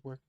work.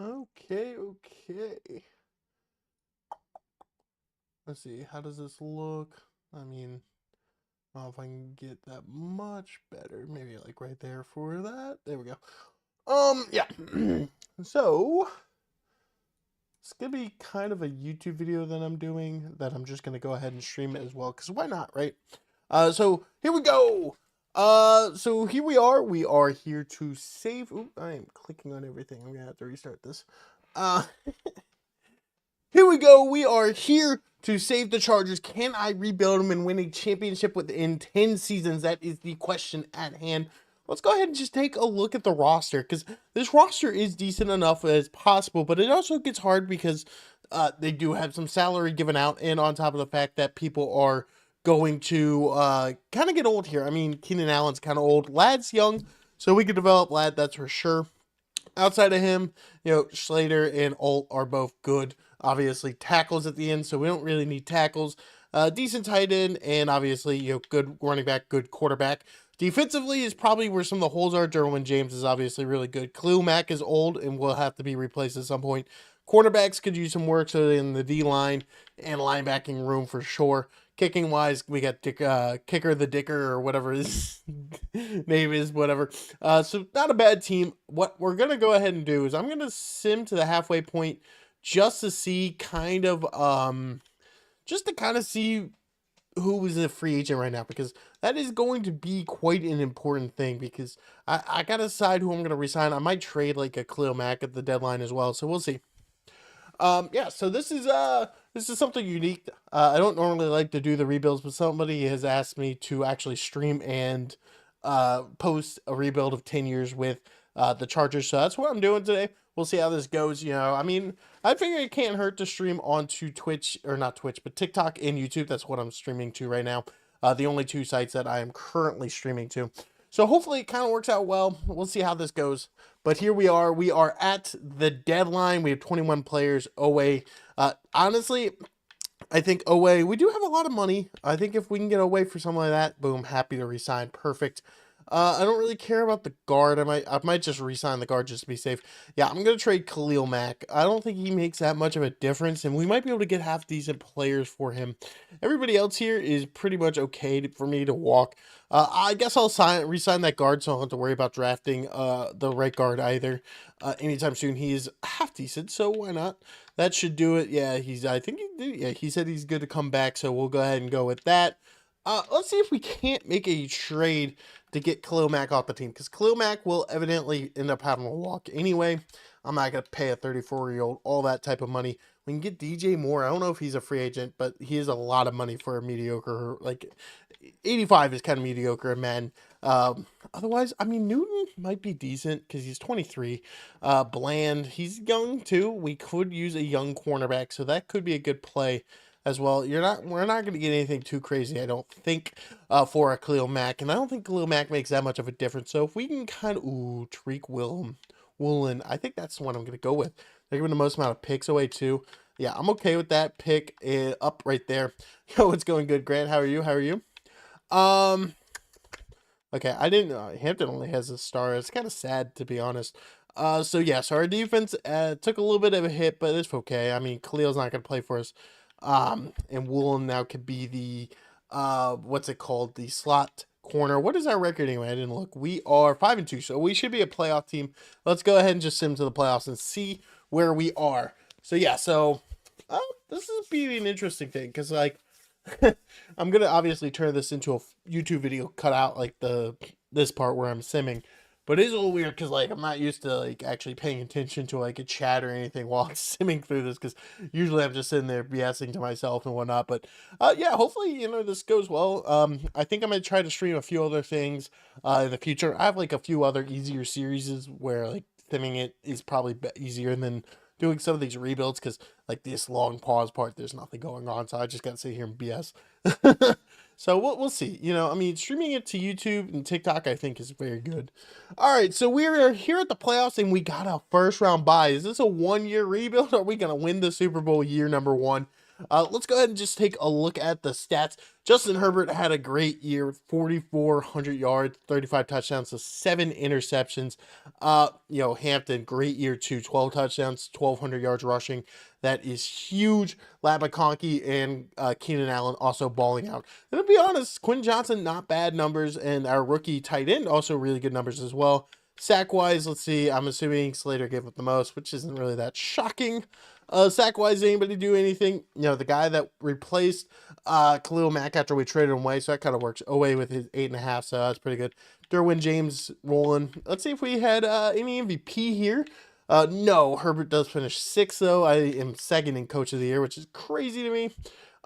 Okay, okay. Let's see. How does this look? I mean, I don't know if I can get that much better. Maybe like right there for that. There we go. Yeah. So it's gonna be kind of a YouTube video that I'm doing that I'm just gonna go ahead and stream it as well, because why not, right? So here we go. So here we are. We are here to save. Ooh, I am clicking on everything. I'm gonna have to restart this. Uh, Here we go. We are here to save the Chargers. Can I rebuild them and win a championship within 10 seasons? That is the question at hand. Let's go ahead and just take a look at the roster, because this roster is decent enough as possible, but it also gets hard because they do have some salary given out, and on top of the fact that people are going to kind of get old here. I mean, Keenan Allen's kind of old. Lad's young, so we could develop Lad, that's for sure. Outside of him, Slater and Alt are both good. Obviously, tackles at the end, so we don't really need tackles. Decent tight end, and obviously, good running back, good quarterback. Defensively is probably where some of the holes are. Derwin James is obviously really good. Khalil Mack is old and will have to be replaced at some point. Cornerbacks could use some work, so in the D line and linebacking room for sure. Kicking wise, we got Kicker the Dicker or whatever his name is, whatever. So not a bad team. What we're gonna go ahead and do is I'm gonna sim to the halfway point just to see just to kind of see who is a free agent right now, because that is going to be quite an important thing, because I gotta decide who I'm gonna resign. I might trade like a Khalil Mack at the deadline as well, so we'll see. Yeah, so this is something unique. I don't normally like to do the rebuilds, but somebody has asked me to actually stream and post a rebuild of 10 years with the Chargers. So that's what I'm doing today. We'll see how this goes. I mean, I figure it can't hurt to stream onto Twitch, or not Twitch, but TikTok and YouTube. That's what I'm streaming to right now. The only two sites that I am currently streaming to. So hopefully it kind of works out well. We'll see how this goes. But here we are. We are at the deadline. We have 21 players. Owe. Honestly, I think Owe, we do have a lot of money. I think if we can get Owe for something like that, boom, happy to resign. Perfect. I don't really care about the guard. I might just resign the guard just to be safe. Yeah, I'm gonna trade Khalil Mack. I don't think he makes that much of a difference, and we might be able to get half decent players for him. Everybody else here is pretty much okay for me to walk. I guess I'll resign that guard, so I don't have to worry about drafting the right guard either anytime soon. He is half decent, so why not? That should do it. Yeah, I think he said he's good to come back, so we'll go ahead and go with that. Let's see if we can't make a trade to get Khalil Mack off the team, because Khalil Mack will evidently end up having a walk anyway. I'm not going to pay a 34-year-old all that type of money. We can get DJ Moore. I don't know if he's a free agent, but he is a lot of money for a mediocre, like 85 is kind of mediocre, man. Otherwise, I mean, Newton might be decent because he's 23. Bland, he's young too. We could use a young cornerback, so that could be a good play as well. We're not going to get anything too crazy, I don't think, for a Khalil Mack, and I don't think Khalil Mack makes that much of a difference. So if we can kind of, Tariq Woolen, I think that's the one I'm going to go with. They're giving the most amount of picks away too. Yeah, I'm okay with that pick up right there. Yo, it's going good, Grant. How are you? How are you? Um, okay, I didn't know Hampton only has a star. It's kind of sad, to be honest. So yeah, so our defense took a little bit of a hit, but it's okay. I mean, Khalil's not going to play for us. And Woolen now could be the what's it called? The slot corner. What is our record anyway? I didn't look. We are 5-2, so we should be a playoff team. Let's go ahead and just sim to the playoffs and see where we are. So yeah, this is be an interesting thing, because like I'm gonna obviously turn this into a YouTube video, cut out like this part where I'm simming. But it is a little weird because like I'm not used to like actually paying attention to like a chat or anything while I'm simming through this, because usually I'm just sitting there BSing to myself and whatnot. But yeah, hopefully this goes well. I think I'm gonna try to stream a few other things in the future. I have like a few other easier series where like simming it is probably easier than doing some of these rebuilds, because like this long pause part, there's nothing going on, so I just gotta sit here and BS. So we'll see. I mean, streaming it to YouTube and TikTok, I think, is very good. All right, so we're here at the playoffs, and we got a first round bye. Is this a 1-year rebuild? Or are we gonna win the Super Bowl year number 1? Let's go ahead and just take a look at the stats. Justin Herbert had a great year, 4,400 yards, 35 touchdowns, so 7 interceptions. Hampton, great year too, 12 touchdowns, 1,200 yards rushing. That is huge. Ladd McConkey and Keenan Allen also balling out. And to be honest, Quinn Johnson, not bad numbers, and our rookie tight end also really good numbers as well. Sack-wise, let's see, I'm assuming Slater gave up the most, which isn't really that shocking. Sack-wise, anybody do anything? The guy that replaced Khalil Mack after we traded him away, so that kind of works away with his 8.5, so that's pretty good. Derwin James rolling. Let's see if we had any MVP here. No, Herbert does finish 6th, though. I am second in Coach of the Year, which is crazy to me.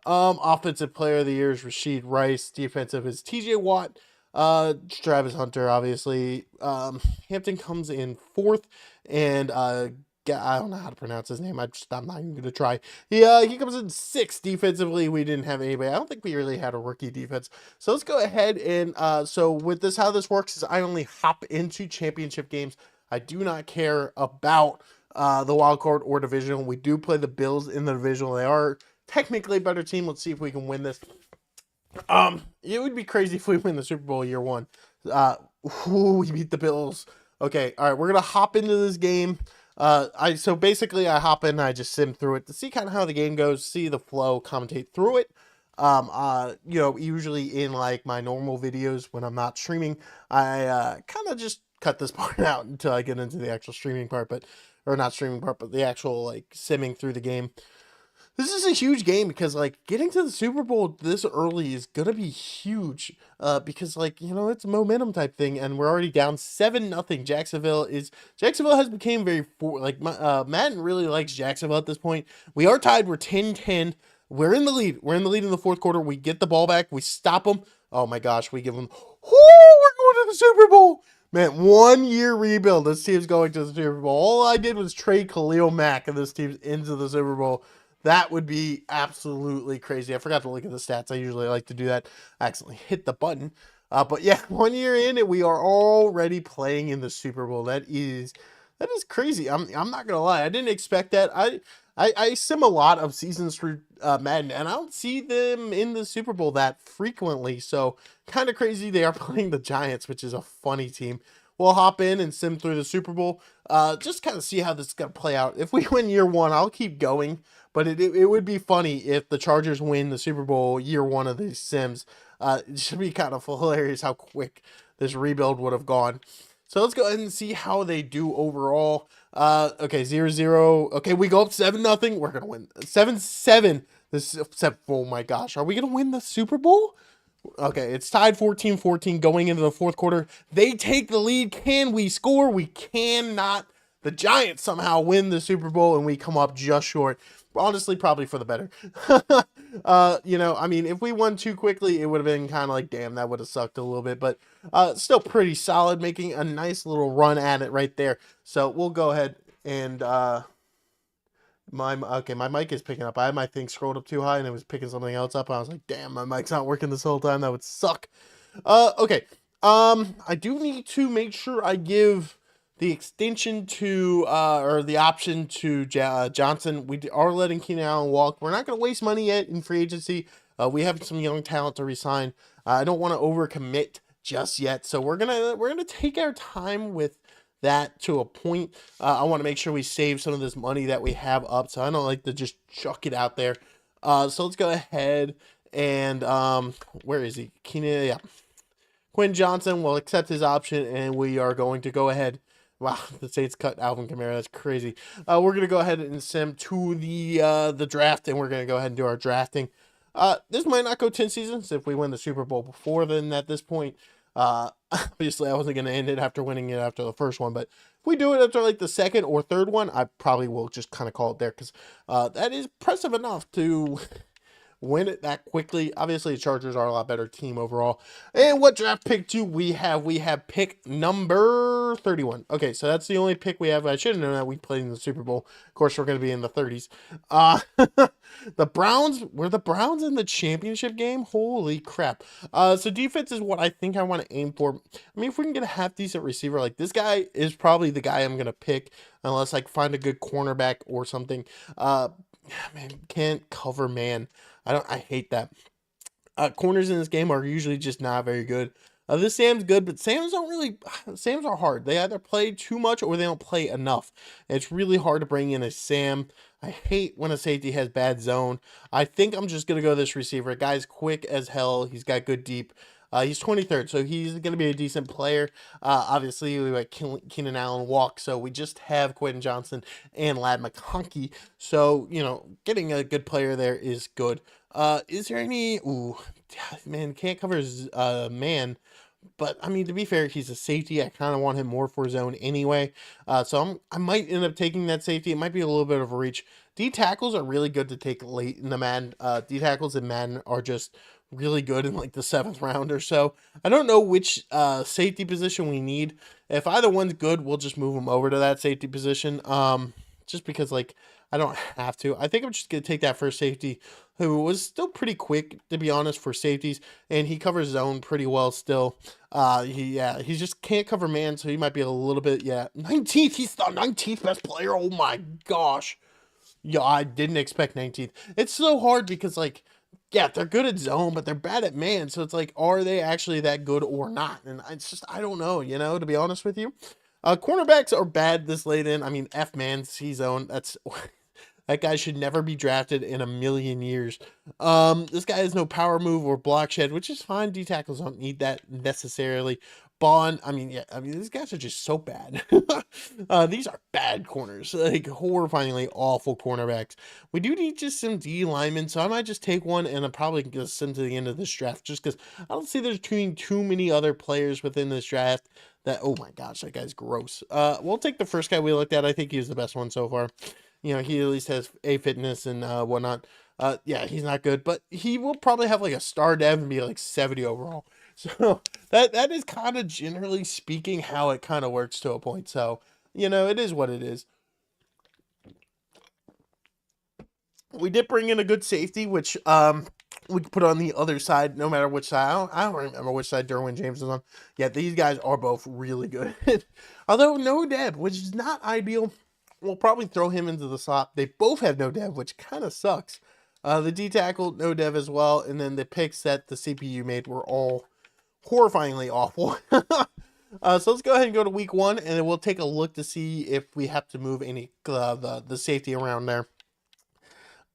Offensive Player of the Year is Rashid Rice. Defensive is TJ Watt. Travis Hunter, obviously. Hampton comes in 4th, and I don't know how to pronounce his name. I'm not even gonna try. He comes in 6th defensively. We didn't have anybody. I don't think we really had a rookie defense. So let's go ahead and so with this, how this works is I only hop into championship games. I do not care about the wild card or divisional. We do play the Bills in the divisional. They are technically a better team. Let's see if we can win this. It would be crazy if we win the Super Bowl year 1. We beat the Bills. Okay, all right, we're gonna hop into this game. So basically I hop in, I just sim through it to see kind of how the game goes, see the flow, commentate through it. Usually in like my normal videos when I'm not streaming, I kind of just cut this part out until I get into the actual streaming part, or not streaming part, but the actual like simming through the game. This is a huge game because like getting to the Super Bowl this early is gonna be huge. Because like it's a momentum type thing, and we're already down 7-0. Jacksonville has become very Madden really likes Jacksonville at this point. We are tied. We're 10-10. We're in the lead. We're in the lead in the fourth quarter. We get the ball back. We stop them. Oh my gosh, we give them. We're going to the Super Bowl. Man, 1 year rebuild. This team's going to the Super Bowl. All I did was trade Khalil Mack, and this team's into the Super Bowl. That would be absolutely crazy. I forgot to look at the stats. I usually like to do that. I accidentally hit the button. But yeah, 1 year in, and we are already playing in the Super Bowl. That is crazy. I'm not gonna lie. I didn't expect that. I sim a lot of seasons through Madden, and I don't see them in the Super Bowl that frequently. So kind of crazy. They are playing the Giants, which is a funny team. We'll hop in and sim through the Super Bowl. Just kind of see how this is gonna play out. If we win year one, I'll keep going. But it would be funny if the Chargers win the Super Bowl year one of these sims. It should be kind of hilarious how quick this rebuild would have gone. So let's go ahead and see how they do overall. Okay, 0-0. Okay, we go up 7-0. We're gonna win 7-7. Oh my gosh, are we gonna win the Super Bowl? Okay, it's tied 14-14 going into the fourth quarter. They take the lead. Can we score? We cannot. The Giants somehow win the Super Bowl, and we come up just short. Honestly, probably for the better. I mean, if we won too quickly, it would have been kind of like, damn, that would have sucked a little bit. But still pretty solid, making a nice little run at it right there. So we'll go ahead and my mic is picking up. I had my thing scrolled up too high, and it was picking something else up. I was like, damn, my mic's not working this whole time. That would suck. Okay. I do need to make sure I give the extension to or the option to Johnson. We are letting Keenan Allen walk. We're not going to waste money yet in free agency. We have some young talent to resign. I don't want to overcommit just yet, so we're gonna take our time with that to a point. I want to make sure we save some of this money that we have up, so I don't like to just chuck it out there. So let's go ahead and where is he? Keenan, yeah. Quinn Johnson will accept his option, and we are going to go ahead. Wow, the Saints cut Alvin Kamara. That's crazy. We're going to go ahead and sim to the draft, and we're going to go ahead and do our drafting. This might not go 10 seasons if we win the Super Bowl before then at this point. Obviously, I wasn't going to end it after winning it after the first one, but if we do it after like the second or third one, I probably will just kind of call it there because that is impressive enough to win it that quickly. Obviously, the Chargers are a lot better team overall. And what draft pick do we have? We have pick number 31. Okay, so that's the only pick we have. I should have known that we played in the Super Bowl. Of course, we're going to be in the 30s. The Browns, were the Browns in the championship game? Holy crap. So defense is what I think I want to aim for. I mean, if we can get a half-decent receiver, like this guy is probably the guy I'm going to pick unless I find a good cornerback or something. Man, can't cover man. I hate that. Corners in this game are usually just not very good. This Sam's good, but Sams are hard. They either play too much or they don't play enough. It's really hard to bring in a Sam. I hate when a safety has bad zone. I think I'm just going to go this receiver. Guy's quick as hell. He's got good deep. He's 23rd, so he's going to be a decent player. Obviously, we let Keenan Allen walk, so we just have Quentin Johnson and Ladd McConkey. So, getting a good player there is good. Is there any... Ooh, man, can't cover his man. But, I mean, to be fair, he's a safety. I kind of want him more for zone anyway. So I might end up taking that safety. It might be a little bit of a reach. D-tackles are really good to take late in the Madden. D-tackles in Madden are just really good in like the 7th round or so. I don't know which safety position we need. If either one's good, we'll just move them over to that safety position. Just because like I don't have to. I think I'm just gonna take that first safety, who was still pretty quick to be honest for safeties, and he covers zone pretty well still. He just can't cover man, so he might be a little bit 19th. He's the 19th best player. Oh my gosh. Yeah, I didn't expect 19th. It's so hard because like yeah, they're good at zone, but they're bad at man. So it's like, are they actually that good or not? And it's just, I don't know, to be honest with you. Cornerbacks are bad this late in. I mean, F-Man, C-Zone, that's that guy should never be drafted in a million years. This guy has no power move or block shed, which is fine. D tackles don't need that necessarily. Bond, I mean, yeah, I mean, these guys are just so bad. These are bad corners, like horrifyingly awful cornerbacks. We do need just some D linemen, so I might just take one and I'm probably gonna send to the end of this draft just because I don't see there's too many other players within this draft that, oh my gosh, that guy's gross. We'll take the first guy we looked at. I think he's the best one so far. You know, he at least has a fitness and whatnot. Yeah, he's not good, but he will probably have like a star dev and be like 70 overall. So that is kind of generally speaking how it kind of works to a point. So, you know, it is what it is. We did bring in a good safety, which we could put on the other side, no matter which side. I don't remember which side Derwin James is on. Yeah, these guys are both really good. Although no dev, which is not ideal. We'll probably throw him into the slot. They both have no dev, which kind of sucks. The D tackle, no dev as well. And then the picks that the CPU made were all horrifyingly awful. So let's go ahead and go to week 1, and then we'll take a look to see if we have to move any the safety around there.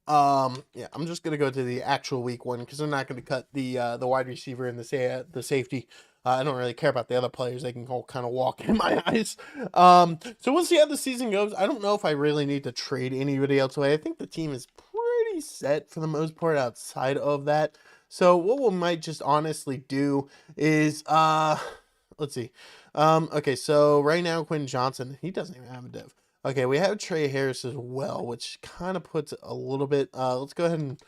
Yeah, I'm just gonna go to the actual week 1 because I'm not gonna cut the wide receiver and the safety. I don't really care about the other players; they can all kind of walk in my eyes. So we'll see how the season goes. I don't know if I really need to trade anybody else away. I think the team is pretty set for the most part outside of that. So what we might just honestly do is let's see. Okay, so right now Quentin Johnson, he doesn't even have a div. Okay, we have Trey Harris as well, which kind of puts a little bit. Let's go ahead and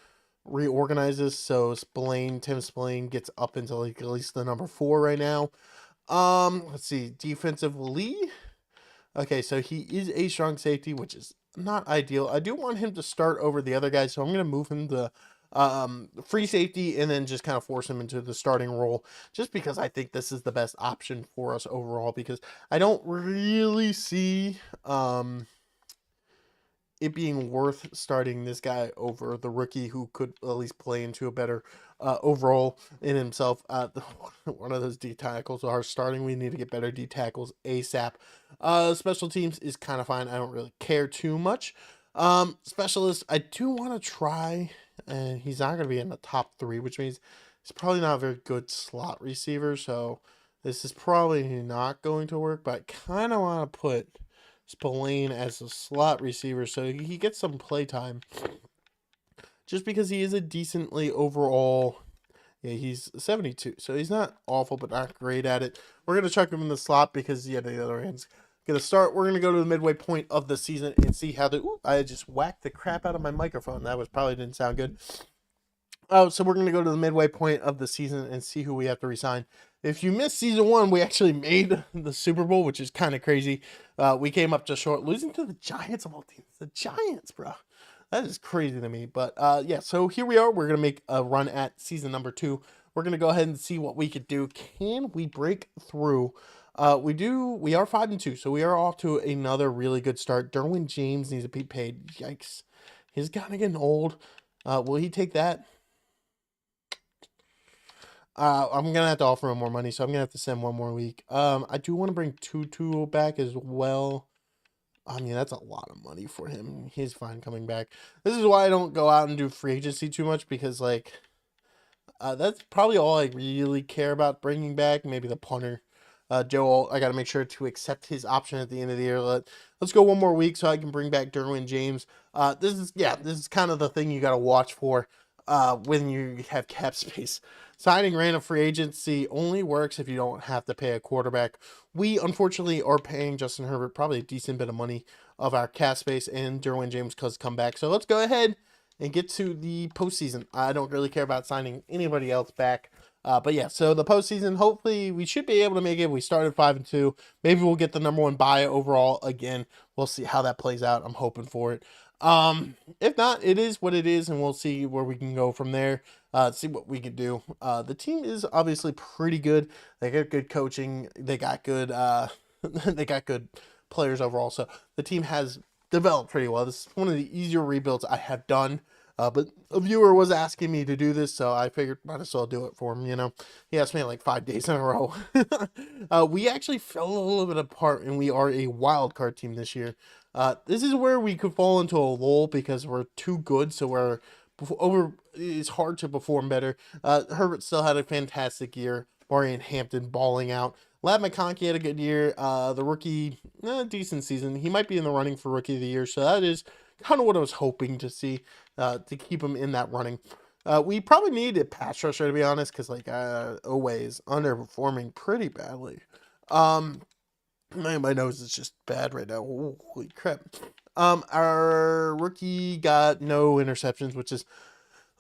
reorganize this so Tim Spillane gets up into like at least the number 4 right now. Let's see, defensively. Okay, so he is a strong safety, which is not ideal. I do want him to start over the other guys, so I'm gonna move him to free safety and then just kind of force him into the starting role just because I think this is the best option for us overall because I don't really see it being worth starting this guy over the rookie who could at least play into a better overall in himself. One of those D tackles are starting. We need to get better D tackles ASAP. Special teams is kind of fine. I don't really care too much. Specialist, I do want to try, and he's not going to be in the top 3, which means he's probably not a very good slot receiver. So this is probably not going to work, but I kind of want to put Spillane as a slot receiver so he gets some play time just because he is a decently overall. Yeah, he's 72, so he's not awful but not great at it. We're going to chuck him in the slot because the other hand's going to start. We're going to go to the midway point of the season and see how I just whacked the crap out of my microphone. That was probably didn't sound good. Oh, so we're going to go to the midway point of the season and see who we have to resign. If you missed season 1, we actually made the Super Bowl, which is kind of crazy. We came up just short, losing to the Giants of all teams. The Giants, bro. That is crazy to me. But yeah, so here we are. We're going to make a run at season number 2. We're going to go ahead and see what we could do. Can we break through? We are 5-2, so we are off to another really good start. Derwin James needs to be paid. Yikes. He's kind of getting old. Will he take that? I'm gonna have to offer him more money, so I'm gonna have to send one more week. I do want to bring Tutu back as well. I mean, that's a lot of money for him. He's fine coming back. This is why I don't go out and do free agency too much because, like, that's probably all I really care about bringing back. Maybe the punter, Joel. I got to make sure to accept his option at the end of the year. Let's go one more week so I can bring back Derwin James. This is kind of the thing you got to watch for when you have cap space. Signing random free agency only works if you don't have to pay a quarterback. We, unfortunately, are paying Justin Herbert probably a decent bit of money of our cap space, and Derwin James could come back. So let's go ahead and get to the postseason. I don't really care about signing anybody else back. But yeah, so the postseason, hopefully we should be able to make it. We started 5-2. Maybe we'll get the number 1 bye overall again. We'll see how that plays out. I'm hoping for it. If not, it is what it is, and we'll see where we can go from there. See what we can do. The team is obviously pretty good. They got good coaching. They got good they got good players overall. So the team has developed pretty well. This is one of the easier rebuilds I have done. But a viewer was asking me to do this, so I figured might as well do it for him. He asked me like 5 days in a row. We actually fell a little bit apart, and we are a wild card team this year. This is where we could fall into a lull because we're too good, so it's hard to perform better. Herbert still had a fantastic year. Marion Hampton balling out. Ladd McConkey had a good year. The rookie, decent season. He might be in the running for rookie of the year, so that is kind of what I was hoping to see to keep him in that running. We probably need a pass rusher, to be honest, because Oweh is underperforming pretty badly. My nose is just bad right now. Holy crap. Our rookie got no interceptions, which is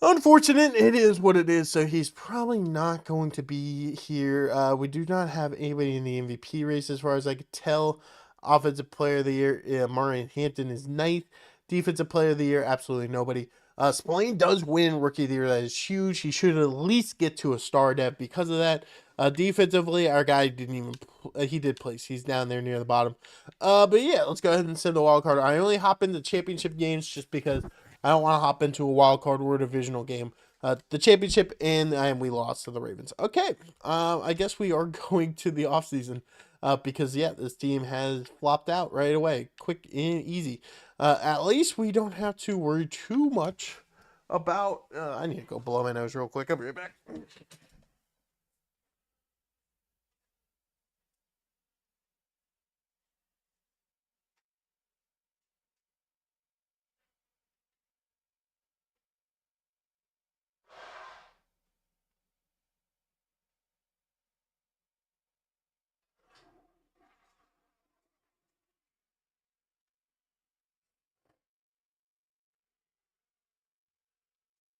unfortunate. It is what it is, so he's probably not going to be here. We do not have anybody in the MVP race as far as I could tell. Offensive Player of the Year, Marion Hampton is ninth. Defensive Player of the Year, absolutely nobody. Spillane does win Rookie of the Year. That is huge. He should at least get to a star depth because of that. Defensively, our guy didn't even... he did place. He's down there near the bottom. But yeah, let's go ahead and send the wild card. I only hop into championship games just because I don't want to hop into a wild card or a divisional game. The championship, and we lost to the Ravens. Okay, I guess we are going to the offseason. Because, yeah, this team has flopped out right away. Quick and easy. At least we don't have to worry too much about... I need to go blow my nose real quick. I'll be right back.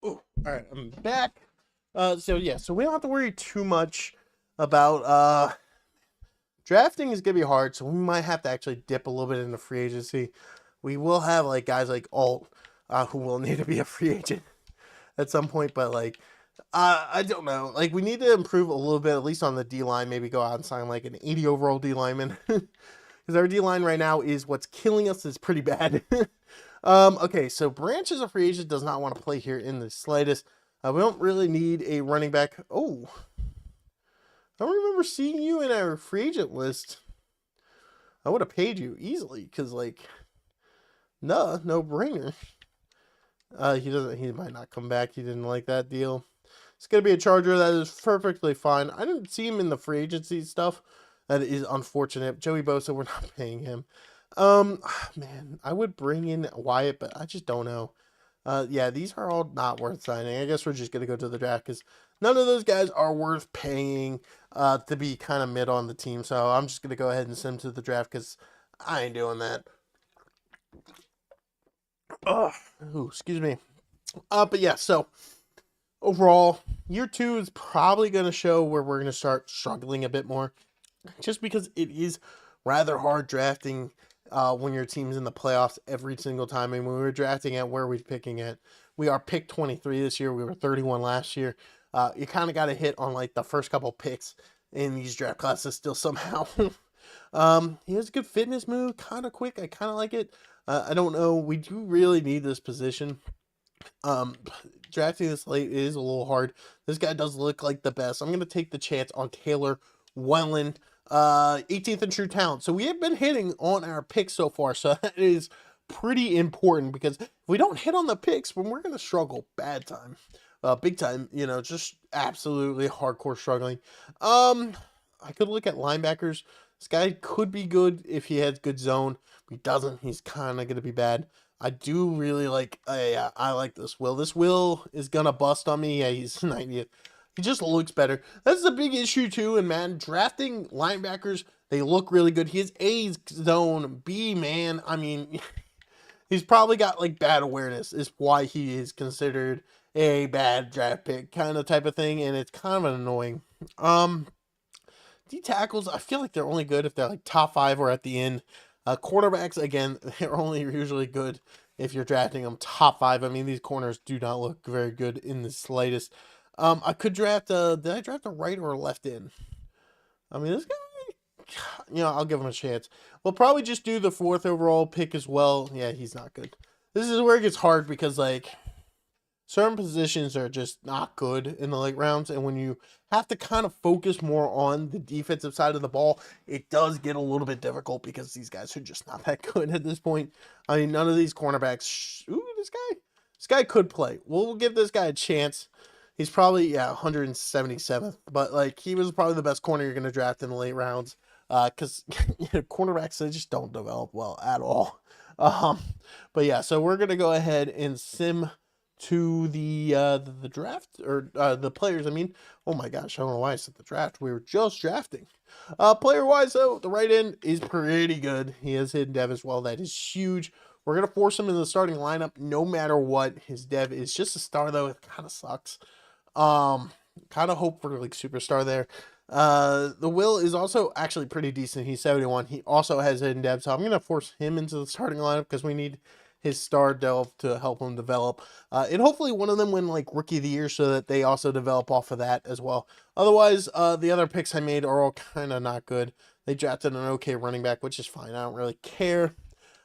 Ooh, all right, I'm back. So we don't have to worry too much about drafting is gonna be hard, so we might have to actually dip a little bit into free agency. We will have like guys like Alt, who will need to be a free agent at some point, but I don't know. Like, we need to improve a little bit, at least on the D line. Maybe go out and sign like an 80 overall D lineman, because our D line right now is what's killing us. Is pretty bad. Okay, so Branch is a free agent, does not want to play here in the slightest. We don't really need a running back. Oh, I don't remember seeing you in our free agent list. I would have paid you easily, because, no brainer. He might not come back. He didn't like that deal. It's going to be a Charger. That is perfectly fine. I didn't see him in the free agency stuff. That is unfortunate. Joey Bosa, we're not paying him. Man, I would bring in Wyatt, but I just don't know. Yeah, these are all not worth signing. I guess we're just going to go to the draft because none of those guys are worth paying to be kind of mid on the team. So I'm just going to go ahead and send them to the draft because I ain't doing that. Ooh, excuse me. But yeah, so overall, year 2 is probably going to show where we're going to start struggling a bit more just because it is rather hard drafting when your team's in the playoffs every single time. And when we were drafting at where we're picking at, we are picked 23 this year. We were 31 last year. You kind of got to hit on like the first couple picks in these draft classes still somehow. He has a good fitness move, kind of quick. I kind of like it. I don't know. We do really need this position. Drafting this late is a little hard. This guy does look like the best. I'm going to take the chance on Taylor Welland. 18th in true talent. So we have been hitting on our picks so far. So that is pretty important because if we don't hit on the picks, then we're going to struggle big time, just absolutely hardcore struggling. I could look at linebackers. This guy could be good if he has good zone. If he doesn't, he's kind of going to be bad. I do really like, I like this Will. This Will is going to bust on me. Yeah, he's 90th. He just looks better. That's the big issue too. And man, drafting linebackers, they look really good. He has A zone, B man. I mean, he's probably got like bad awareness. Is why he is considered a bad draft pick kind of type of thing, and it's kind of annoying. D tackles, I feel like they're only good if they're like top 5 or at the end. Cornerbacks, again, they're only usually good if you're drafting them top 5. I mean, these corners do not look very good in the slightest. I could draft did I draft a right or a left in? I mean, this guy, I'll give him a chance. We'll probably just do the 4th overall pick as well. Yeah, he's not good. This is where it gets hard because, certain positions are just not good in the late rounds, and when you have to kind of focus more on the defensive side of the ball, it does get a little bit difficult because these guys are just not that good at this point. I mean, none of these cornerbacks. Ooh, this guy could play. We'll give this guy a chance. He's probably 177th, but like he was probably the best corner you're going to draft in the late rounds. Because cornerbacks, they just don't develop well at all. But yeah, so we're gonna go ahead and sim to the draft, or the players. I mean, oh my gosh, I don't know why I said the draft. We were just drafting. Player wise though, the right end is pretty good. He has hidden dev as well. That is huge. We're gonna force him in the starting lineup no matter what. His dev is just a star though. It kind of sucks. Kind of hope for like superstar there. The Will is also actually pretty decent. He's 71. He also has hidden dev, so I'm gonna force him into the starting lineup because we need his star delve to help him develop. And hopefully one of them win like rookie of the year so that they also develop off of that as well. Otherwise, the other picks I made are all kind of not good. They drafted an okay running back, which is fine. I don't really care.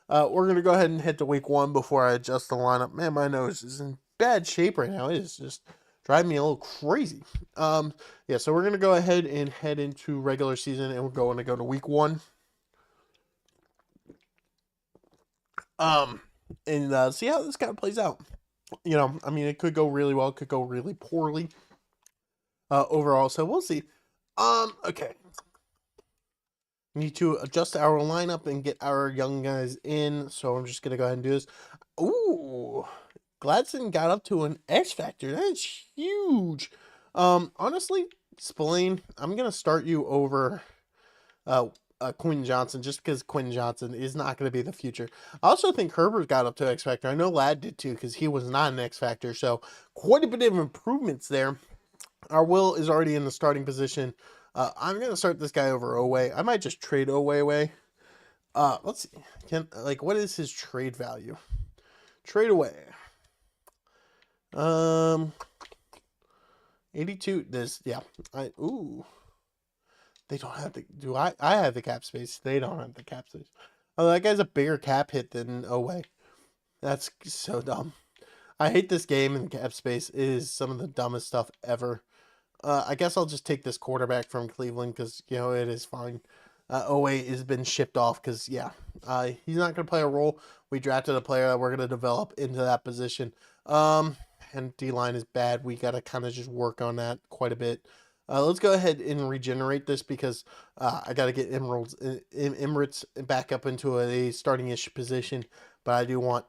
We're gonna go ahead and head to week 1 before I adjust the lineup. Man, my nose is in bad shape right now. It is just driving me a little crazy. Yeah, so we're gonna go ahead and head into regular season, and we're going to go to week 1. And see how this kind of plays out. You know, I mean, it could go really well, it could go really poorly. Overall, so we'll see. Okay. Need to adjust our lineup and get our young guys in, so I'm just gonna go ahead and do this. Ooh, Gladson got up to an X Factor. That's huge. Honestly, Spillane, I'm gonna start you over Quinn Johnson just because Quinn Johnson is not going to be the future. I also think Herbert got up to X Factor. I know Ladd did too because he was not an X Factor. So quite a bit of improvements there. Our Will is already in the starting position. I'm going to start this guy over Oweh. I might just trade Oweh away. Let's see. What is his trade value? Trade away. 82. They don't have the. I have the cap space. They don't have the cap space. Oh, that guy's a bigger cap hit than Oweh. That's so dumb. I hate this game, and cap space is some of the dumbest stuff ever. I guess I'll just take this quarterback from Cleveland because, you know, it is fine. Oweh has been shipped off because, yeah, he's not going to play a role. We drafted a player that we're going to develop into that position. And D-line is bad. We got to kind of just work on that quite a bit. Let's go ahead and regenerate this because I got to get Emirates back up into a starting-ish position. But I do want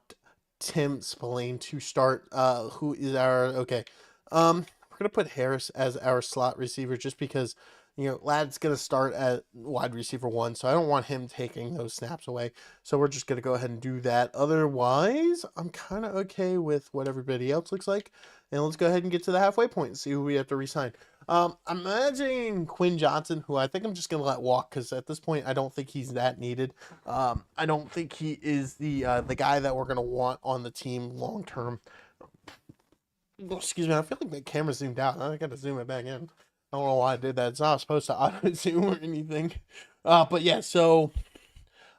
Tim Spillane to start. Who is our... Okay. We're going to put Harris as our slot receiver just because, you know, Ladd's going to start at wide receiver 1. So I don't want him taking those snaps away. So we're just going to go ahead and do that. Otherwise, I'm kind of okay with what everybody else looks like. And let's go ahead and get to the halfway point and see who we have to re-sign. I'm imagining Quinn Johnson, who I think I'm just going to let walk because at this point, I don't think he's that needed. I don't think he is the guy that we're going to want on the team long term. Excuse me, I feel like the camera zoomed out. I got to zoom it back in. I don't know why I did that. It's not supposed to auto zoom or anything. But yeah, so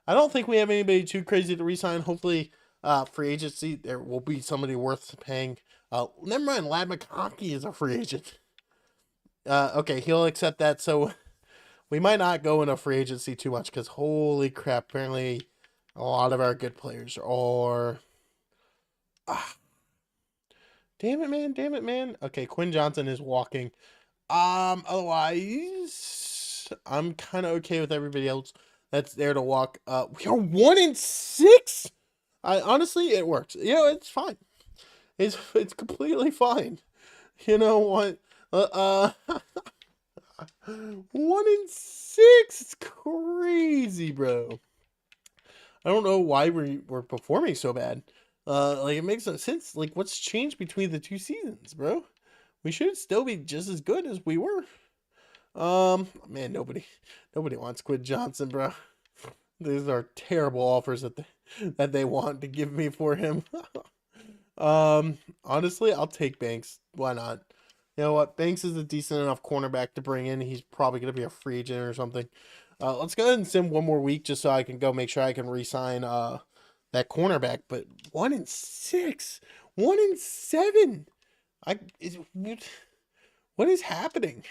I don't think we have anybody too crazy to re-sign. Hopefully, free agency, there will be somebody worth paying. Never mind, Ladd McConkey is a free agent. Okay, he'll accept that. So we might not go into free agency too much because holy crap, apparently a lot of our good players are... Damn it, man. Okay, Quinn Johnson is walking. Otherwise, I'm kind of okay with everybody else that's there to walk. We are 1-6. Honestly, it works. You know, it's fine. It's completely fine. You know what? 1-6. It's crazy, bro. I don't know why we're performing so bad. It makes no sense. Like, what's changed between the 2 seasons, bro? We should still be just as good as we were. Man, nobody wants Quinn Johnson, bro. These are terrible offers that they want to give me for him. Honestly, I'll take Banks. Why not? You know what? Banks is a decent enough cornerback to bring in. He's probably going to be a free agent or something. Let's go ahead and sim one more week just so I can go make sure I can re-sign that cornerback. But 1-6. 1-7. What is happening?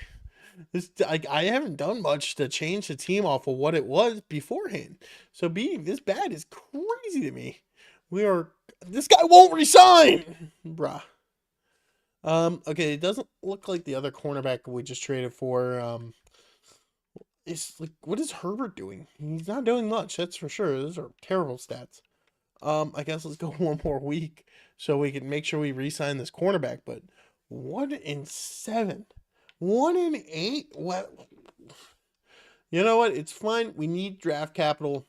I haven't done much to change the team off of what it was beforehand. So being this bad is crazy to me. This guy won't resign, bruh. Okay, it doesn't look like the other cornerback we just traded for. It's like, what is Herbert doing? He's not doing much, that's for sure. Those are terrible stats. I guess let's go one more week so we can make sure we re-sign this cornerback. But 1-7, 1-8. What? You know what? It's fine. We need draft capital.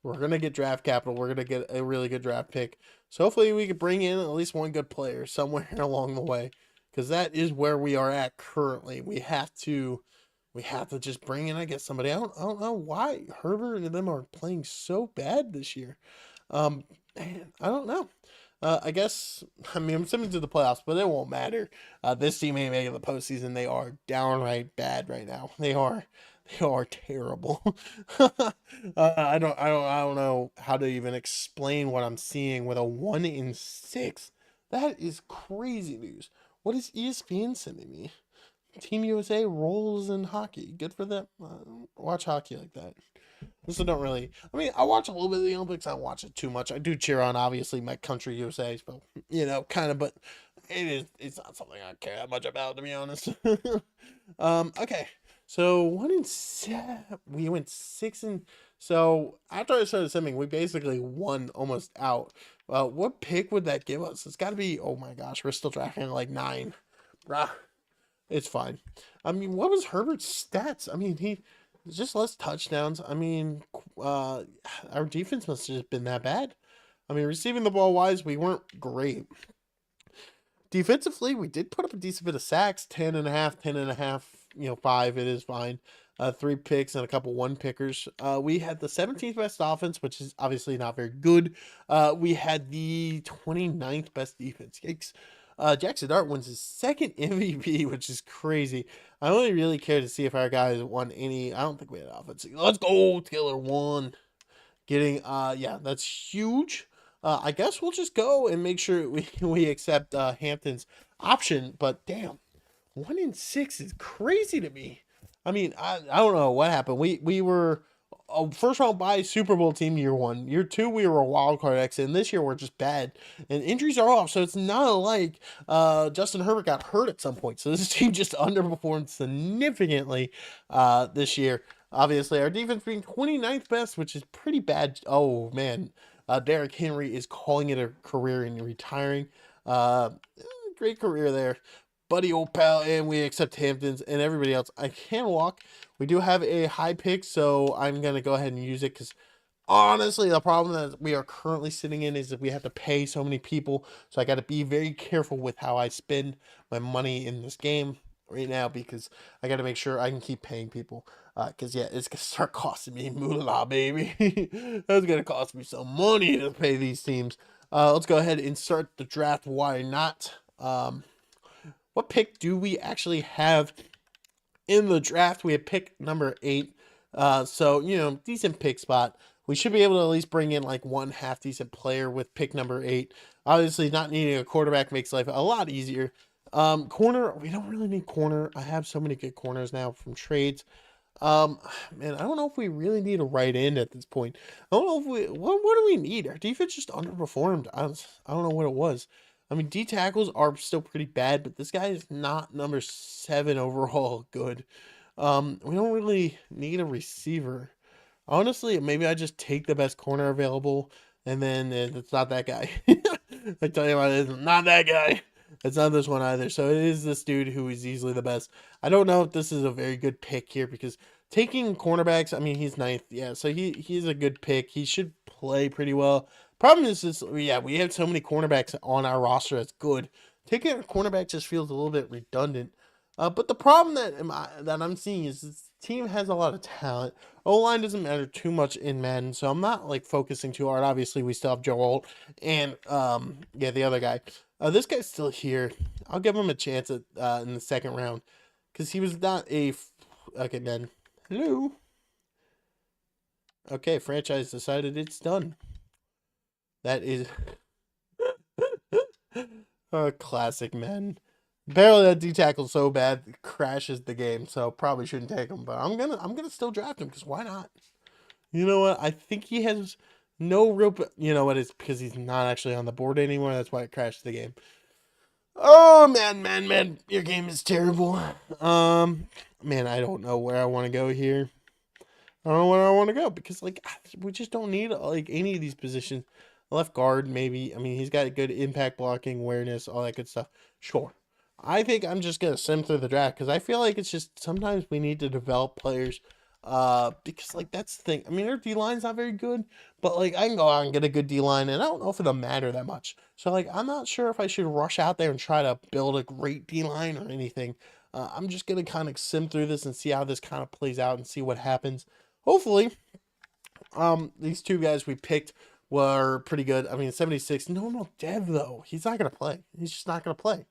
We're gonna get draft capital. We're gonna get a really good draft pick. So hopefully we can bring in at least one good player somewhere along the way, because that is where we are at currently. We have to just bring in, I guess, somebody. I don't know why Herbert and them are playing so bad this year. Man, I don't know. I guess, I mean, I'm sending to the playoffs, but it won't matter. This team ain't making the postseason. They are downright bad right now. They are terrible. I don't know how to even explain what I'm seeing with a 1-6. That is crazy news. What is ESPN sending me? Team USA rolls in hockey. Good for them. Watch hockey like that. So don't really. I mean, I watch a little bit of the Olympics. I don't watch it too much. I do cheer on, obviously, my country, USA, but kind of. But it's not something I care that much about, to be honest. Okay. So 1-7. We went 6 and. So after I started simming, we basically won almost out. What pick would that give us? It's got to be. Oh my gosh, we're still drafting at like 9. Bruh. It's fine. I mean, what was Herbert's stats? I mean, he just less touchdowns. I mean, our defense must have just been that bad. I mean, receiving the ball wise, we weren't great. Defensively, we did put up a decent bit of sacks, 10.5, 5, it is fine. 3 picks and a couple 1-pickers. We had the 17th best offense, which is obviously not very good. We had the 29th best defense. Yikes. Jackson Dart wins his second MVP, which is crazy. I only really care to see if our guys won any. I don't think we had offense. Let's go, Taylor 1. Yeah, that's huge. I guess we'll just go and make sure we accept Hampton's option. But damn, 1-6 is crazy to me. I mean, I don't know what happened. We were a first round bye Super Bowl team year 1. Year 2, we were a wild card exit, and this year we're just bad. And injuries are off, so it's not like Justin Herbert got hurt at some point. So this team just underperformed significantly this year. Obviously, our defense being 29th best, which is pretty bad. Oh, man. Derrick Henry is calling it a career and retiring. Great career there. Buddy old pal, and we accept Hamptons and everybody else. I can walk. We do have a high pick, so I'm going to go ahead and use it because honestly, the problem that we are currently sitting in is that we have to pay so many people. So I got to be very careful with how I spend my money in this game right now because I got to make sure I can keep paying people. Because, yeah, it's going to start costing me moolah, baby. That's going to cost me some money to pay these teams. Let's go ahead and start the draft. Why not? What pick do we actually have in the draft? We have pick number 8. So, decent pick spot. We should be able to at least bring in like one half decent player with pick number 8. Obviously, not needing a quarterback makes life a lot easier. Corner, we don't really need corner. I have so many good corners now from trades. Man, I don't know if we really need a right end at this point. I don't know if what do we need? Our defense just underperformed. I don't know what it was. I mean, D tackles are still pretty bad, but this guy is not number 7 overall good. We don't really need a receiver. Honestly, maybe I just take the best corner available, and then it's not that guy. I tell you what, it's not that guy. It's not this one either. So it is this dude who is easily the best. I don't know if this is a very good pick here because taking cornerbacks, I mean, he's 9th. Yeah, so he's a good pick. He should play pretty well. Problem is this, yeah, we have so many cornerbacks on our roster that's good. Taking a cornerback just feels a little bit redundant. But the problem that I'm seeing is this team has a lot of talent. O-line doesn't matter too much in Madden, so I'm not like focusing too hard. Obviously, we still have Joe Alt and yeah, the other guy. This guy's still here. I'll give him a chance in the second round because he was not a. Okay, man. Hello. Okay, franchise decided it's done. That is. Classic men. Barely that D tackle so bad it crashes the game, so probably shouldn't take him. But I'm gonna still draft him because why not? You know what? I think he has no real. You know what? It's because he's not actually on the board anymore. That's why it crashed the game. Oh man, your game is terrible. Man, I don't know where I want to go here. I don't know where I want to go because like we just don't need like any of these positions. Left guard, maybe. I mean, he's got good impact blocking, awareness, all that good stuff. Sure. I think I'm just gonna sim through the draft because I feel like it's just sometimes we need to develop players. Because like that's the thing. I mean, their D line's not very good, but like I can go out and get a good D line, and I don't know if it'll matter that much. So like I'm not sure if I should rush out there and try to build a great D line or anything. I'm just gonna kind of sim through this and see how this kind of plays out and see what happens. Hopefully, these two guys we picked were pretty good. I mean, 76. No, Dev though. He's not gonna play. He's just not gonna play.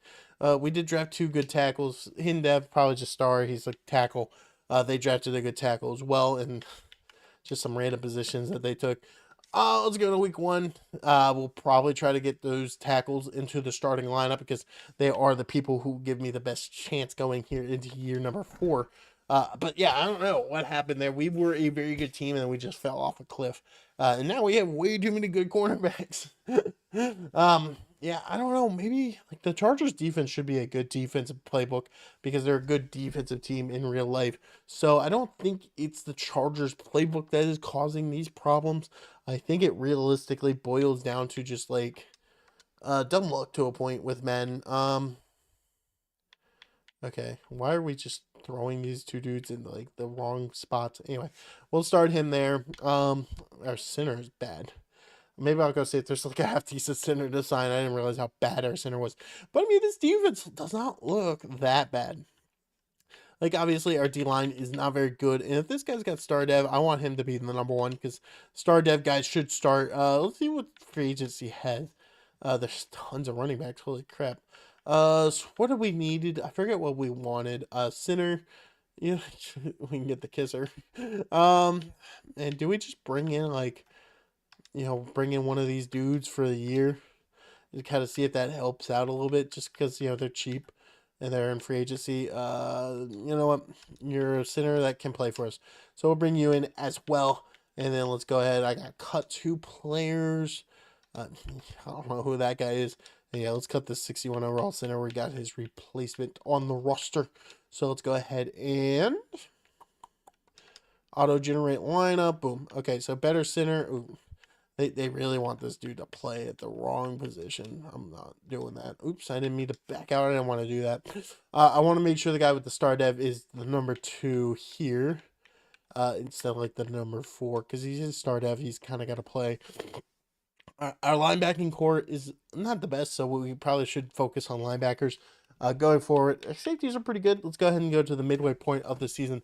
We did draft two good tackles. Hindev probably just star. He's a tackle. They drafted a good tackle as well, and just some random positions that they took. Let's go to week one. We'll probably try to get those tackles into the starting lineup because they are the people who give me the best chance going here into year number 4. But yeah, I don't know what happened there. We were a very good team and then we just fell off a cliff. And now we have way too many good cornerbacks. Yeah, I don't know. Maybe like the Chargers defense should be a good defensive playbook because they're a good defensive team in real life. So I don't think it's the Chargers playbook that is causing these problems. I think it realistically boils down to just like dumb luck to a point with men. Okay, why are we just throwing these two dudes in like the wrong spots? Anyway, we'll start him there. Our center is bad. Maybe I'll go see if there's like a half decent center to sign. I didn't realize how bad our center was. But I mean, this defense does not look that bad. Like, obviously, our D line is not very good. And if this guy's got star dev, I want him to be the number one because star dev guys should start. Let's see what free agency has. There's tons of running backs. Holy crap. So what did we needed? I forget what we wanted. Center. Yeah, we can get the kisser. And do we just bring in like, bring in one of these dudes for the year to kind of see if that helps out a little bit, just because they're cheap and they're in free agency. You know what? You're a center that can play for us, so we'll bring you in as well. And then let's go ahead. I got cut 2 players. I don't know who that guy is. And yeah, let's cut the 61 overall center. We got his replacement on the roster. So let's go ahead and auto generate lineup. Boom. Okay, so better center. Ooh. They really want this dude to play at the wrong position. I'm not doing that. Oops, I didn't mean to back out. I didn't want to do that. I want to make sure the guy with the star dev is the number 2 here. Instead of like the number 4. Because he's a star dev. He's kind of got to play. Our linebacking core is not the best. So we probably should focus on linebackers. Going forward, our safeties are pretty good. Let's go ahead and go to the midway point of the season.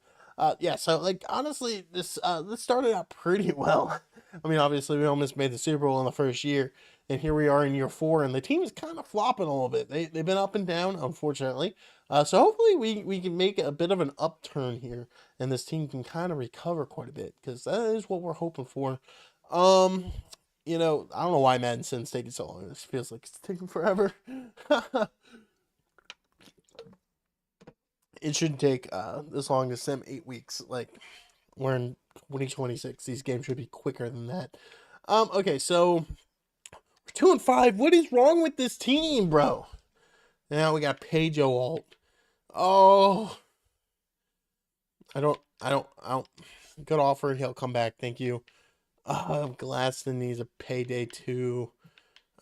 Yeah, so like honestly, this started out pretty well. I mean, obviously we almost made the Super Bowl in the first year, and here we are in year 4, and the team is kind of flopping a little bit. They've been up and down, unfortunately. So hopefully we can make a bit of an upturn here, and this team can kind of recover quite a bit because that is what we're hoping for. I don't know why Madden Sin's taking so long. This feels like it's taking forever. It shouldn't take this long to sim 8 weeks. Like, we're in 2026. These games should be quicker than that. Okay, so we're 2-5. What is wrong with this team, bro? Now we got Page Alt. Oh, I don't. Good offer. He'll come back. Thank you. Glaston needs a payday too.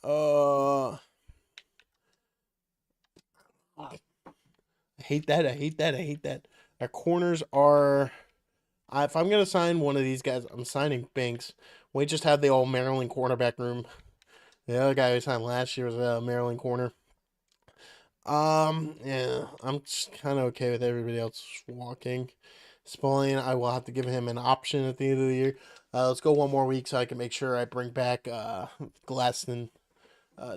I hate that. Our corners are. If I'm gonna sign one of these guys, I'm signing Banks. We just had the old Maryland cornerback room. The other guy we signed last year was a Maryland corner. Yeah, I'm just kind of okay with everybody else walking. Spaulding, I will have to give him an option at the end of the year. Let's go one more week so I can make sure I bring back Glaston.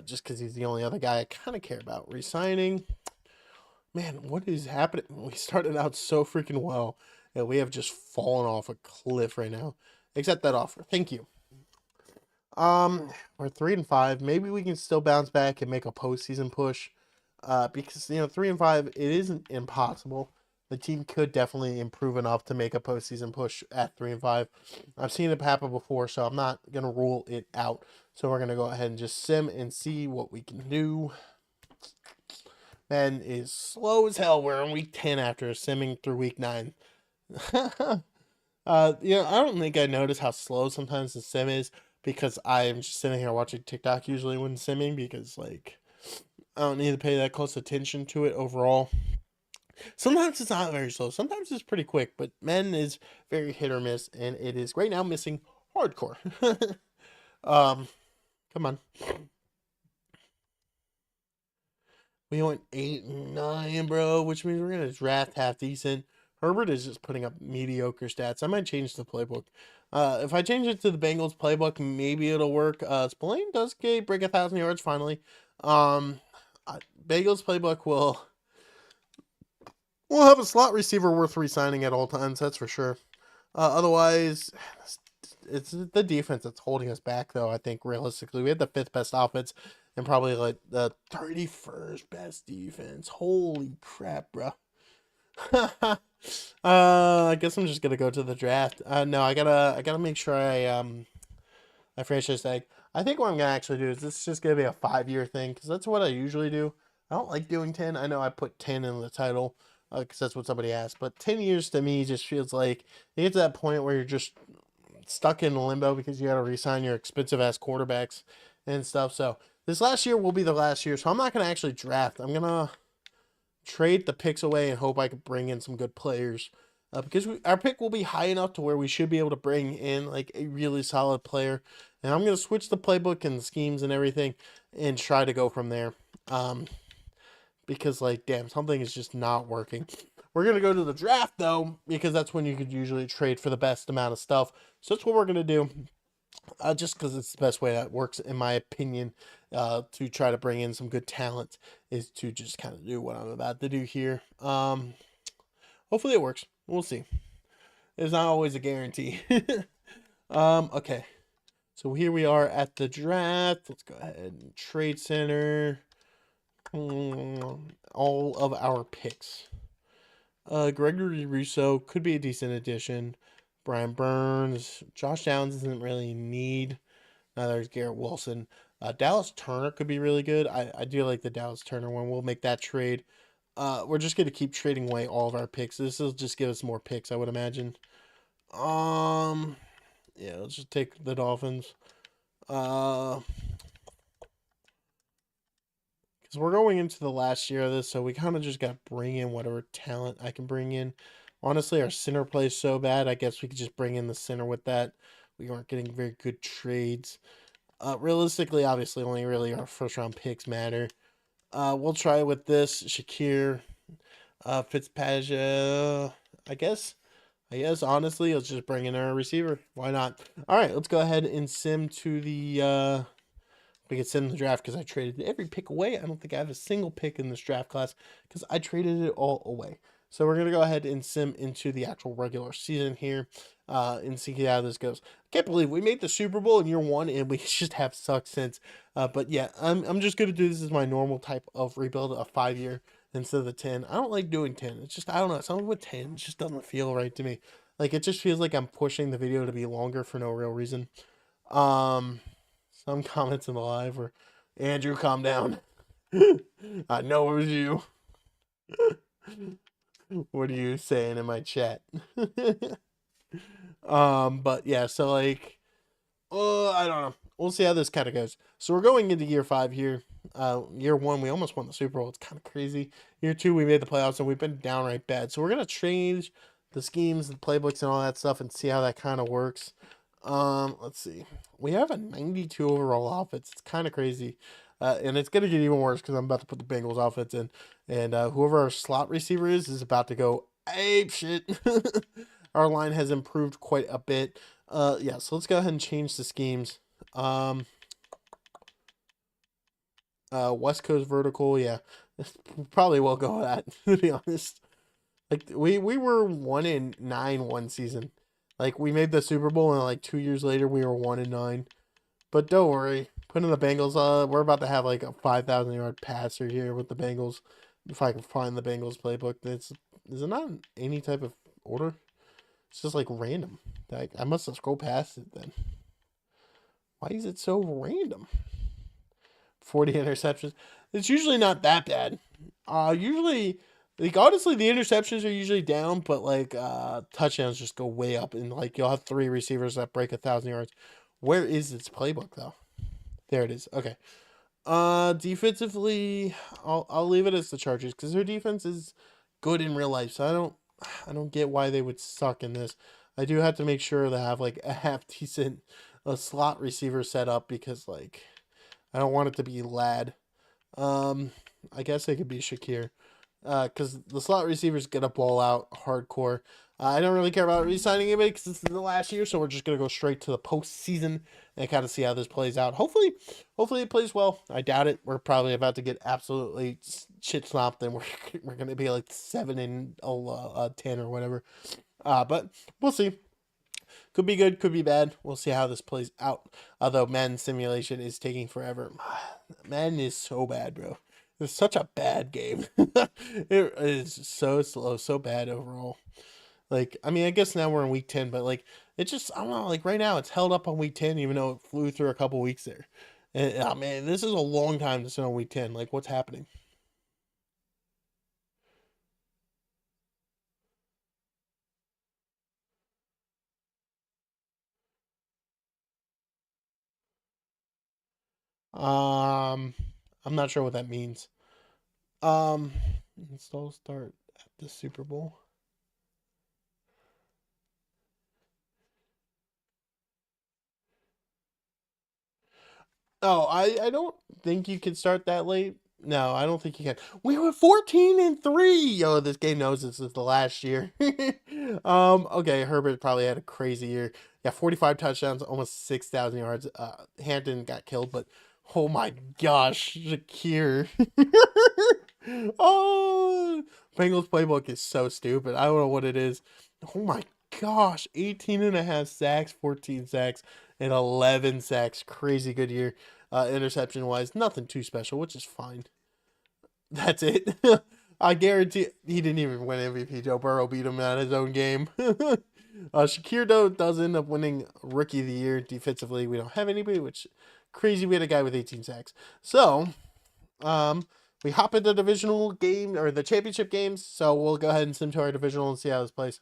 Just because he's the only other guy I kind of care about resigning. Man, what is happening? We started out so freaking well, and we have just fallen off a cliff right now. Accept that offer. Thank you. We're 3-5. Maybe we can still bounce back and make a postseason push. Because 3-5, it isn't impossible. The team could definitely improve enough to make a postseason push at 3-5. I've seen it happen before, so I'm not gonna rule it out. So we're gonna go ahead and just sim and see what we can do. Ben is slow as hell. We're on week 10 after simming through week 9. I don't think I notice how slow sometimes the sim is because I'm just sitting here watching TikTok usually when simming because like I don't need to pay that close attention to it overall. Sometimes it's not very slow. Sometimes it's pretty quick, but men is very hit or miss, and it is right now missing hardcore. um, come on. We went 8-9, bro, which means we're gonna draft half decent. Herbert is just putting up mediocre stats. I might change the playbook. If I change it to the Bengals playbook, maybe it'll work. Spillane does break 1,000 yards finally. Bengals playbook will we'll have a slot receiver worth re-signing at all times. That's for sure. Otherwise, it's the defense that's holding us back, though. I think realistically, we had the 5th best offense and probably like the 31st best defense. Holy crap, bro. I guess I'm just gonna go to the draft. No, I gotta make sure I franchise tag. I think what I'm gonna actually do is this is just gonna be a 5-year thing because that's what I usually do. I don't like doing 10. I know I put 10 in the title because that's what somebody asked, but 10 years to me just feels like you get to that point where you're just stuck in limbo because you got to re-sign your expensive ass quarterbacks and stuff. So this last year will be the last year, so I'm not gonna actually draft. I'm gonna trade the picks away and hope I can bring in some good players. Because our pick will be high enough to where we should be able to bring in like a really solid player. And I'm gonna switch the playbook and schemes and everything, and try to go from there. Because like, damn, something is just not working. We're gonna go to the draft though, because that's when you could usually trade for the best amount of stuff. So that's what we're gonna do. Just because it's the best way that works, in my opinion, to try to bring in some good talent is to just kind of do what I'm about to do here. Hopefully it works. We'll see. It's not always a guarantee. Okay. So here we are at the draft. Let's go ahead and trade center. All of our picks. Gregory Rousseau could be a decent addition. Brian Burns, Josh Downs isn't really in need. Now there's Garrett Wilson. Dallas Turner could be really good. I do like the Dallas Turner one. We'll make that trade. We're just going to keep trading away all of our picks. This will just give us more picks, I would imagine. Yeah, let's just take the Dolphins. Because we're going into the last year of this, so we kind of just got to bring in whatever talent I can bring in. Honestly, our center plays so bad, I guess we could just bring in the center with that. We aren't getting very good trades. Realistically, obviously, only really our first round picks matter. We'll try with this Shakir, Fitzpatrick. I guess honestly, let's just bring in our receiver. Why not? All right, let's go ahead and sim to the. We can sim the draft because I traded every pick away. I don't think I have a single pick in this draft class because I traded it all away. So we're gonna go ahead and sim into the actual regular season here, and see how this goes. I can't believe we made the Super Bowl in year 1 and we just have sucked since. But yeah, I'm just gonna do this as my normal type of rebuild, a 5-year instead of the 10. I don't like doing 10. It's just I don't know. Something with 10 just doesn't feel right to me. Like it just feels like I'm pushing the video to be longer for no real reason. Um, some comments in the live were, Andrew, calm down. I know it was you. What are you saying in my chat? But yeah, so like, I don't know. We'll see how this kind of goes. So we're going into year 5 here. Year 1, we almost won the Super Bowl. It's kind of crazy. Year 2, we made the playoffs, and we've been downright bad. So we're gonna change the schemes, the playbooks, and all that stuff, and see how that kind of works. Let's see. We have a 92 overall offense. It's kind of crazy. And it's gonna get even worse because I'm about to put the Bengals offense in, and whoever our slot receiver is about to go ape shit. Our line has improved quite a bit. Yeah, so let's go ahead and change the schemes. West Coast vertical, yeah, probably will go with that. To be honest, like we were 1-9 one season. Like we made the Super Bowl, and like 2 years later we were 1-9. But don't worry. Putting the Bengals, we're about to have like a 5,000-yard passer here with the Bengals. If I can find the Bengals playbook, is it not in any type of order? It's just like random. Like, I must have scrolled past it then. Why is it so random? 40 interceptions. It's usually not that bad. Usually, like honestly, the interceptions are usually down, but like touchdowns just go way up, and like you'll have 3 receivers that break 1,000 yards. Where is its playbook though? There it is. Okay. Defensively, I'll leave it as the Chargers because their defense is good in real life. So I don't get why they would suck in this. I do have to make sure to have like a half decent slot receiver set up because like I don't want it to be Lad. Um, I guess it could be Shakir. Because the slot receivers get a ball out hardcore. I don't really care about re-signing anybody because this is the last year, so we're just gonna go straight to the postseason and kind of see how this plays out. Hopefully it plays well. I doubt it. We're probably about to get absolutely shit stomped, and we're gonna be like 7-10 or whatever. But we'll see. Could be good, could be bad. We'll see how this plays out. Although Madden Simulation is taking forever. Madden is so bad, bro. It's such a bad game. It is so slow, so bad overall. Like, I mean, I guess now we're in week 10, but like, it just, I don't know, like right now it's held up on week 10, even though it flew through a couple weeks there. And, oh man, this is a long time to sit on week 10. Like, what's happening? Um, I'm not sure what that means. Um, install start at the Super Bowl. Oh, I don't think you can start that late. No, I don't think you can. We were 14-3. Yo, this game knows this is the last year. Okay, Herbert probably had a crazy year. Yeah, 45 touchdowns, almost 6,000 yards. Hampton got killed, but oh my gosh, Shakir. Oh, Bengals playbook is so stupid. I don't know what it is. Oh my gosh, 18 and a half sacks, 14 sacks, and 11 sacks. Crazy good year. Interception wise, nothing too special, which is fine. That's it. I guarantee he didn't even win MVP. Joe Burrow beat him at his own game. Shakir though does end up winning Rookie of the Year defensively. We don't have anybody, which crazy. We had a guy with 18 sacks. So, we hop into the divisional game or the championship games. So we'll go ahead and sim to our divisional and see how this plays.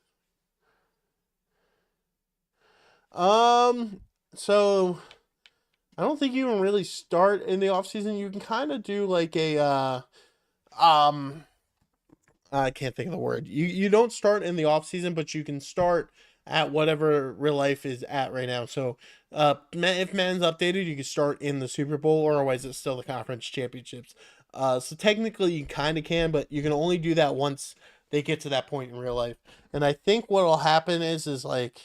Um, so I don't think you can really start in the off season. You can kind of do like a um I can't think of the word. You don't start in the off season, but you can start at whatever real life is at right now. So, if man's updated, you can start in the Super Bowl, or otherwise it's still the conference championships. So technically you kind of can, but you can only do that once they get to that point in real life. And I think what will happen is like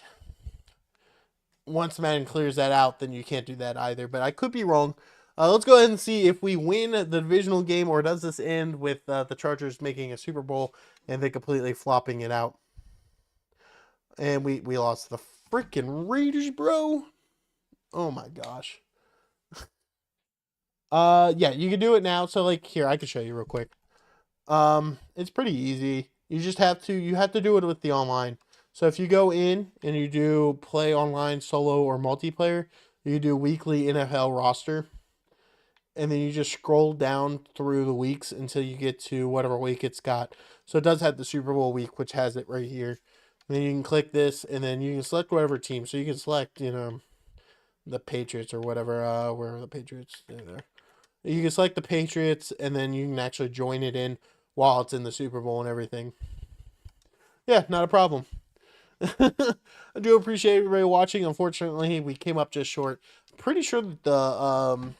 once Madden clears that out, then you can't do that either. But I could be wrong. Let's go ahead and see if we win the divisional game, or does this end with the Chargers making a Super Bowl and they completely flopping it out? And we lost the freaking Raiders, bro. Oh my gosh. Yeah, you can do it now. So like here, I can show you real quick. It's pretty easy. You have to do it with the online. So if you go in and you do play online solo or multiplayer, you do weekly NFL roster, and then you just scroll down through the weeks until you get to whatever week it's got. So it does have the Super Bowl week, which has it right here. And then you can click this, and then you can select whatever team. So you can select, the Patriots or whatever. Where are the Patriots? There. You can select the Patriots, and then you can actually join it in while it's in the Super Bowl and everything. Yeah, not a problem. I do appreciate everybody watching. Unfortunately, we came up just short. Pretty sure that the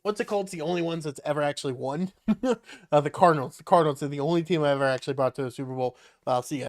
what's it called? It's the only ones that's ever actually won. The Cardinals. The Cardinals are the only team I ever actually brought to the Super Bowl. I'll see you guys.